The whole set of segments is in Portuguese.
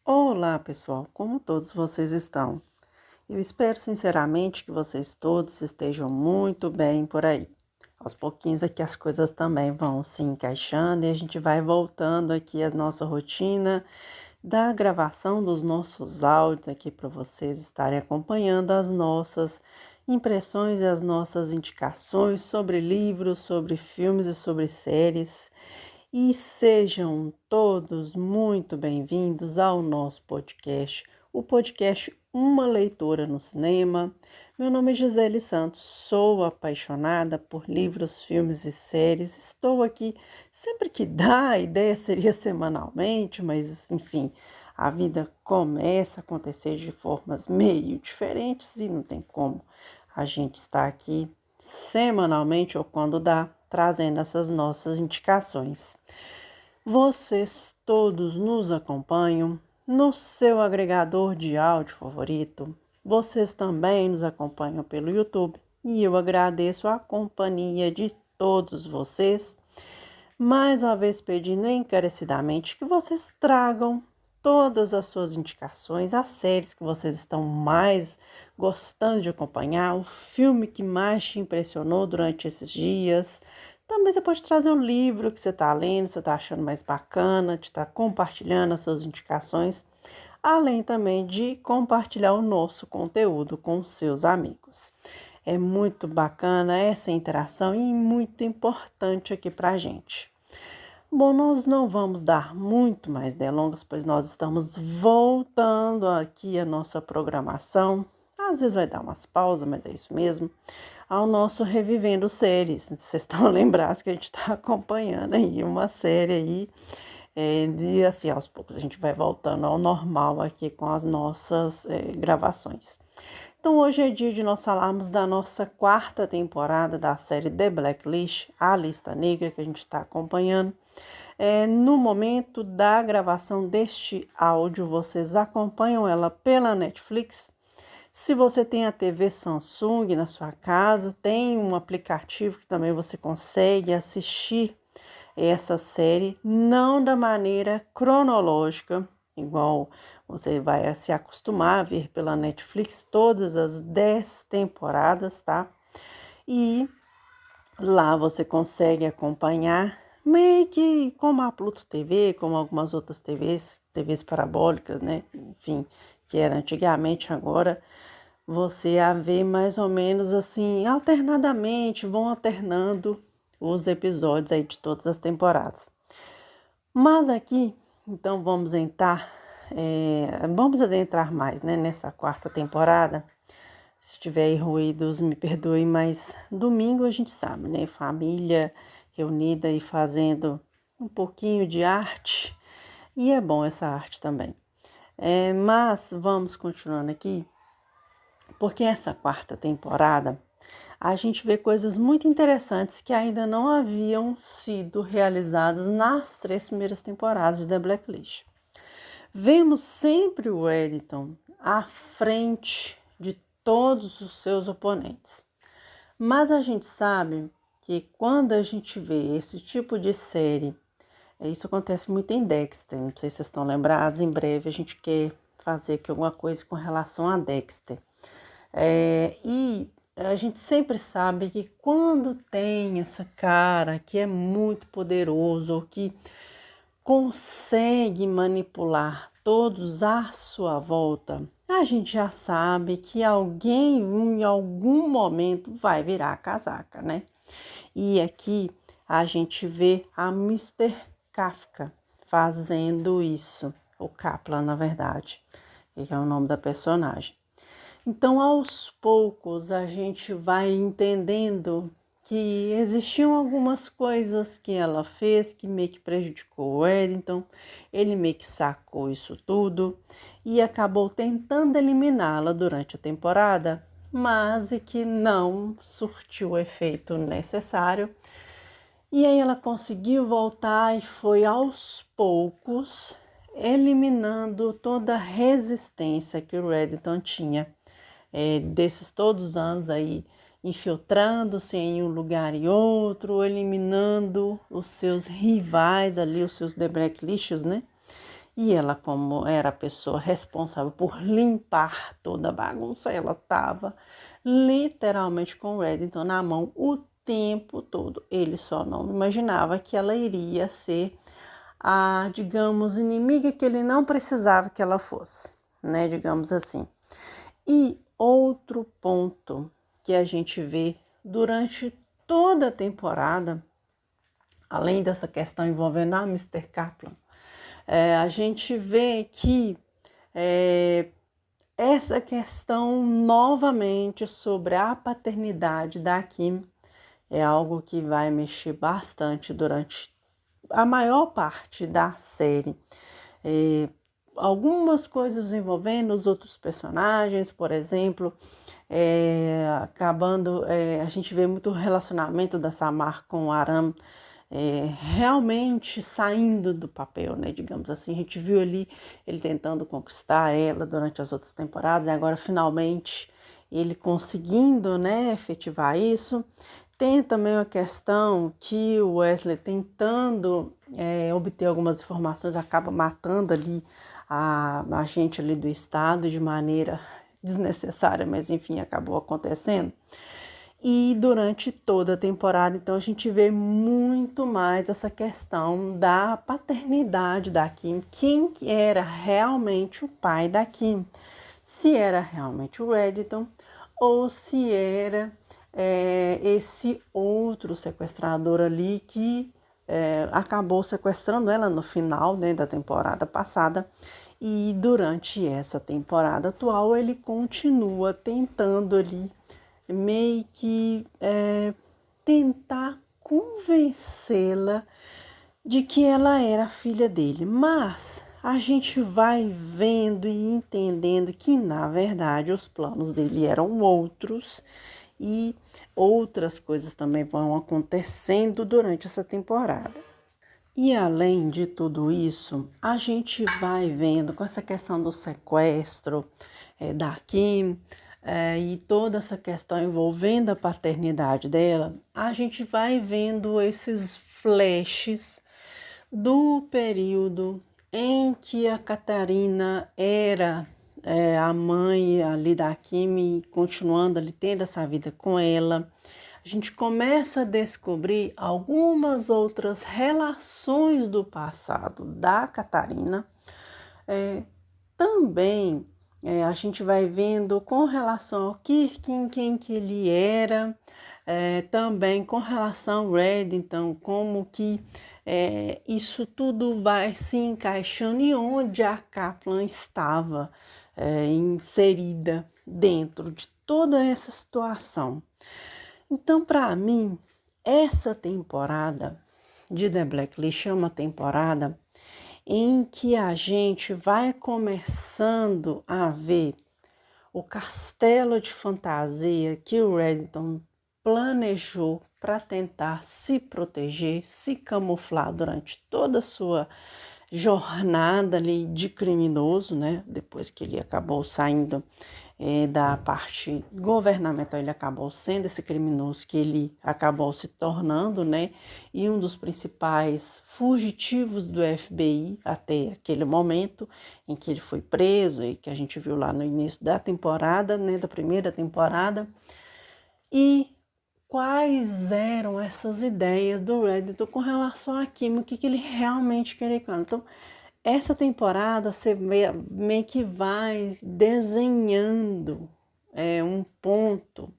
Olá, pessoal, como todos vocês estão? Eu espero sinceramente que vocês todos estejam muito bem por aí. Aos pouquinhos aqui as coisas também vão se encaixando e a gente vai voltando aqui à nossa rotina da gravação dos nossos áudios aqui para vocês estarem acompanhando as nossas impressões e as nossas indicações sobre livros, sobre filmes e sobre séries. E sejam todos muito bem-vindos ao nosso podcast, o podcast Uma Leitora no Cinema. Meu nome é Gisele Santos, sou apaixonada por livros, filmes e séries. Estou aqui sempre que dá, a ideia seria semanalmente, mas enfim, a vida começa a acontecer de formas meio diferentes e não tem como a gente estar aqui semanalmente ou quando dá, trazendo essas nossas indicações. Vocês todos nos acompanham no seu agregador de áudio favorito. Vocês também nos acompanham pelo YouTube e eu agradeço a companhia de todos vocês. Mais uma vez pedindo encarecidamente que vocês tragam todas as suas indicações, as séries que vocês estão mais gostando de acompanhar, o filme que mais te impressionou durante esses dias. Também você pode trazer o livro que você está lendo, você está achando mais bacana, de estar compartilhando as suas indicações, além também de compartilhar o nosso conteúdo com os seus amigos. É muito bacana essa interação e muito importante aqui para a gente. Bom, nós não vamos dar muito mais delongas, pois nós estamos voltando aqui a nossa programação. Às vezes vai dar umas pausas, mas é isso mesmo. Ao nosso Revivendo Séries. Vocês estão lembrados que a gente está acompanhando aí uma série aí. E assim, aos poucos a gente vai voltando ao normal aqui com as nossas gravações. Então, hoje é dia de nós falarmos da nossa quarta temporada da série The Blacklist, A Lista Negra, que a gente está acompanhando. No momento da gravação deste áudio, vocês acompanham ela pela Netflix. Se você tem a TV Samsung na sua casa, tem um aplicativo que também você consegue assistir essa série, não da maneira cronológica, igual você vai se acostumar a ver pela Netflix todas as 10 temporadas, tá? E lá você consegue acompanhar meio que como a Pluto TV, como algumas outras TVs parabólicas, né? Enfim, que era antigamente, agora você a vê mais ou menos assim, alternadamente, vão alternando os episódios aí de todas as temporadas. Mas aqui, então vamos adentrar mais, né, nessa quarta temporada. Se tiver aí ruídos, me perdoe, mas domingo a gente sabe, né, família reunida e fazendo um pouquinho de arte, e é bom essa arte também. Mas vamos continuando aqui, porque essa quarta temporada a gente vê coisas muito interessantes que ainda não haviam sido realizadas nas 3 primeiras temporadas de The Blacklist. Vemos sempre o Eddington à frente de todos os seus oponentes. Mas a gente sabe que quando a gente vê esse tipo de série, isso acontece muito em Dexter, não sei se vocês estão lembrados, em breve a gente quer fazer aqui alguma coisa com relação a Dexter. E a gente sempre sabe que quando tem essa cara que é muito poderoso ou que consegue manipular todos à sua volta, a gente já sabe que alguém em algum momento vai virar a casaca, né? E aqui a gente vê a Mr. Kafka fazendo isso, o Kaplan, na verdade, que é o nome da personagem. Então, aos poucos, a gente vai entendendo que existiam algumas coisas que ela fez que meio que prejudicou o Eddington. Ele meio que sacou isso tudo e acabou tentando eliminá-la durante a temporada, mas que não surtiu o efeito necessário. E aí ela conseguiu voltar e foi aos poucos eliminando toda a resistência que o Eddington tinha. Desses todos os anos aí, infiltrando-se em um lugar e outro, eliminando os seus rivais ali, os seus The Blacklists, né? E ela, como era a pessoa responsável por limpar toda a bagunça, ela estava literalmente com o Reddington na mão o tempo todo. Ele só não imaginava que ela iria ser a, digamos, inimiga que ele não precisava que ela fosse, né? Digamos assim. E outro ponto que a gente vê durante toda a temporada, além dessa questão envolvendo a Mr. Kaplan, a gente vê que essa questão novamente sobre a paternidade da Kim é algo que vai mexer bastante durante a maior parte da série. Algumas coisas envolvendo os outros personagens, por exemplo, a gente vê muito o relacionamento da Samar com o Aram realmente saindo do papel, né? Digamos assim, a gente viu ali ele tentando conquistar ela durante as outras temporadas, e agora finalmente ele conseguindo, né, efetivar isso. Tem também a questão que o Wesley tentando obter algumas informações acaba matando ali a gente ali do estado de maneira desnecessária, mas enfim, acabou acontecendo. E durante toda a temporada, então, a gente vê muito mais essa questão da paternidade da Kim, quem que era realmente o pai da Kim, se era realmente o Reddington ou se era esse outro sequestrador ali que acabou sequestrando ela no final, né, da temporada passada. E durante essa temporada atual ele continua tentando ali meio que tentar convencê-la de que ela era filha dele, mas a gente vai vendo e entendendo que na verdade os planos dele eram outros e outras coisas também vão acontecendo durante essa temporada. E além de tudo isso, a gente vai vendo com essa questão do sequestro da Kim e toda essa questão envolvendo a paternidade dela, a gente vai vendo esses flashes do período em que a Catarina era a mãe ali da Kim, continuando ali tendo essa vida com ela. A gente começa a descobrir algumas outras relações do passado da Catarina. Também a gente vai vendo com relação ao Kirk, quem que ele era, também com relação ao Reddington, como que isso tudo vai se encaixando e onde a Kaplan estava inserida dentro de toda essa situação. Então, para mim, essa temporada de The Blacklist é uma temporada em que a gente vai começando a ver o castelo de fantasia que o Reddington planejou para tentar se proteger, se camuflar durante toda a sua jornada ali de criminoso, né? Depois que ele acabou saindo da parte governamental, ele acabou sendo esse criminoso que ele acabou se tornando, né? E um dos principais fugitivos do FBI até aquele momento em que ele foi preso e que a gente viu lá no início da temporada, né? Da primeira temporada. E quais eram essas ideias do Reddington com relação à Kim, o que ele realmente queria com ela. Então, essa temporada você meio que vai desenhando um ponto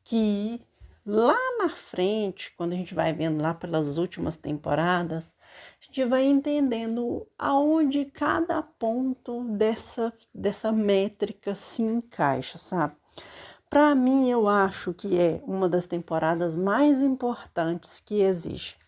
que lá na frente, quando a gente vai vendo lá pelas últimas temporadas, a gente vai entendendo aonde cada ponto dessa métrica se encaixa, sabe? Para mim, eu acho que é uma das temporadas mais importantes que existe.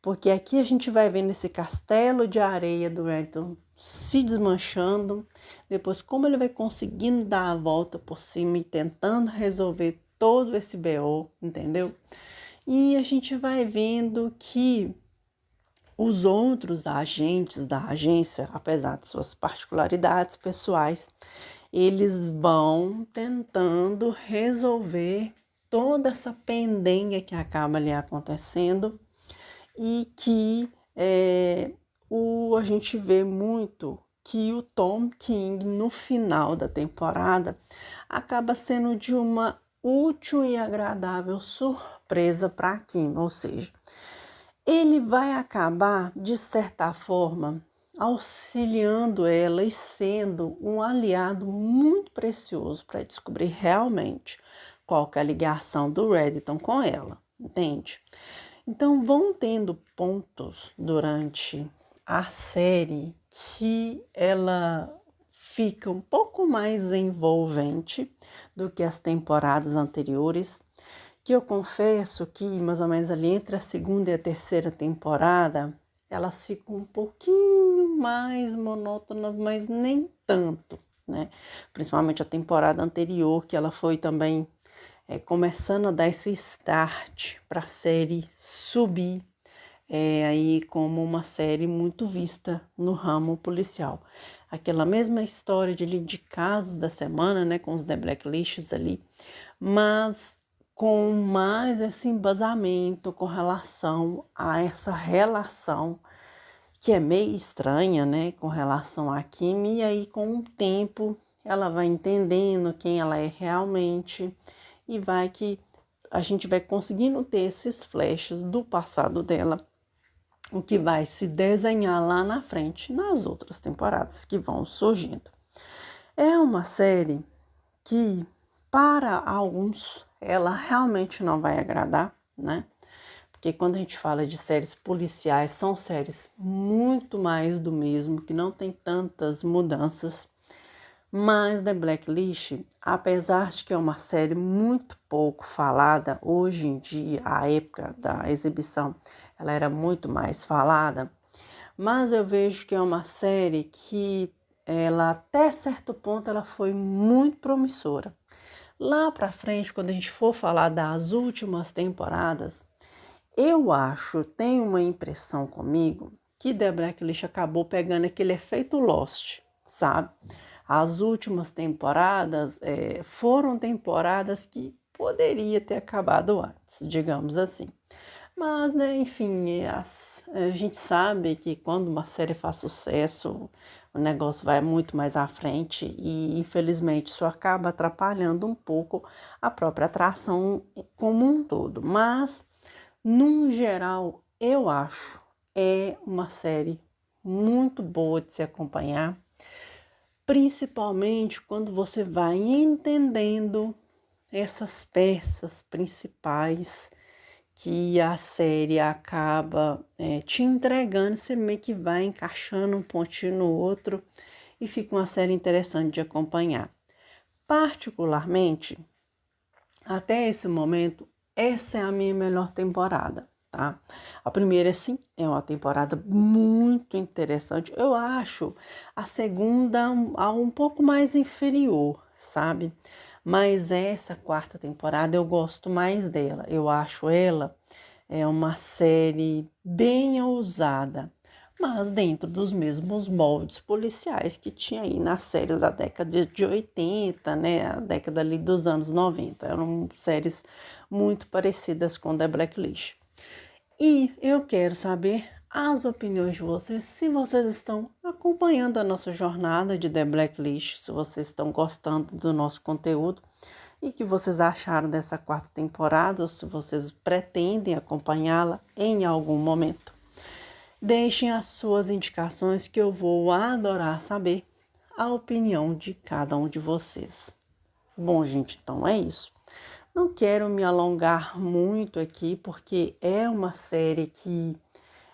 Porque aqui a gente vai vendo esse castelo de areia do Reddington se desmanchando, depois como ele vai conseguindo dar a volta por cima e tentando resolver todo esse BO, entendeu? E a gente vai vendo que os outros agentes da agência, apesar de suas particularidades pessoais, eles vão tentando resolver toda essa pendenga que acaba ali acontecendo e que a gente vê muito que o Tom King, no final da temporada, acaba sendo de uma útil e agradável surpresa para Kim, ou seja, ele vai acabar, de certa forma, auxiliando ela e sendo um aliado muito precioso para descobrir realmente qual que é a ligação do Reddington com ela, entende? Então vão tendo pontos durante a série que ela fica um pouco mais envolvente do que as temporadas anteriores, que eu confesso que mais ou menos ali entre a segunda e a terceira temporada, elas ficam um pouquinho mais monótonas, mas nem tanto, né? Principalmente a temporada anterior, que ela foi também começando a dar esse start para a série subir aí como uma série muito vista no ramo policial. Aquela mesma história de casos da semana, né, com os The Blacklists ali, mas com mais esse embasamento com relação a essa relação que é meio estranha, né, com relação a Kim, e aí com o tempo ela vai entendendo quem ela é realmente e a gente vai conseguindo ter esses flashes do passado dela, o que vai se desenhar lá na frente nas outras temporadas que vão surgindo. É uma série que para alguns ela realmente não vai agradar, né? Porque quando a gente fala de séries policiais, são séries muito mais do mesmo, que não tem tantas mudanças. Mas The Blacklist, apesar de que é uma série muito pouco falada, hoje em dia, a época da exibição, ela era muito mais falada, mas eu vejo que é uma série que ela, até certo ponto, ela foi muito promissora. Lá pra frente, quando a gente for falar das últimas temporadas, eu acho, tenho uma impressão comigo, que The Blacklist acabou pegando aquele efeito Lost, sabe? As últimas temporadas foram temporadas que poderia ter acabado antes, digamos assim. Mas, né, enfim, a gente sabe que quando uma série faz sucesso, o negócio vai muito mais à frente e, infelizmente, isso acaba atrapalhando um pouco a própria atração como um todo. Mas, no geral, eu acho uma série muito boa de se acompanhar, principalmente quando você vai entendendo essas peças principais que a série acaba te entregando, você meio que vai encaixando um pontinho no outro e fica uma série interessante de acompanhar. Particularmente, até esse momento, essa é a minha melhor temporada, tá? A primeira, sim, é uma temporada muito interessante. Eu acho a segunda um pouco mais inferior, sabe? Mas essa quarta temporada eu gosto mais dela. Eu acho ela uma série bem ousada, mas dentro dos mesmos moldes policiais que tinha aí nas séries da década de 80, né? A década ali dos anos 90. Eram séries muito parecidas com The Blacklist. E eu quero saber as opiniões de vocês, se vocês estão acompanhando a nossa jornada de The Blacklist, se vocês estão gostando do nosso conteúdo e que vocês acharam dessa quarta temporada, ou se vocês pretendem acompanhá-la em algum momento. Deixem as suas indicações que eu vou adorar saber a opinião de cada um de vocês. Bom, gente, então é isso. Não quero me alongar muito aqui, porque é uma série que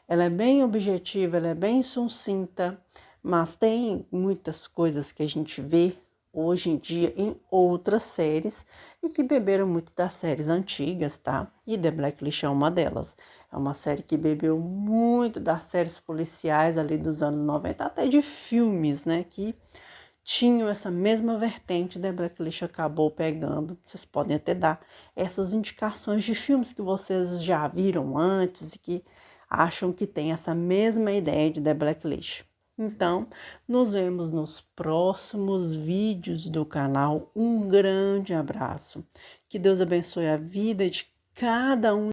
ela é bem objetiva, ela é bem sucinta, mas tem muitas coisas que a gente vê hoje em dia em outras séries e que beberam muito das séries antigas, tá? E The Blacklist é uma delas. É uma série que bebeu muito das séries policiais ali dos anos 90, até de filmes, né? Que tinham essa mesma vertente. The Blacklist acabou pegando. Vocês podem até dar essas indicações de filmes que vocês já viram antes e que acham que tem essa mesma ideia de The Blacklist. Então, nos vemos nos próximos vídeos do canal. Um grande abraço. Que Deus abençoe a vida de cada um.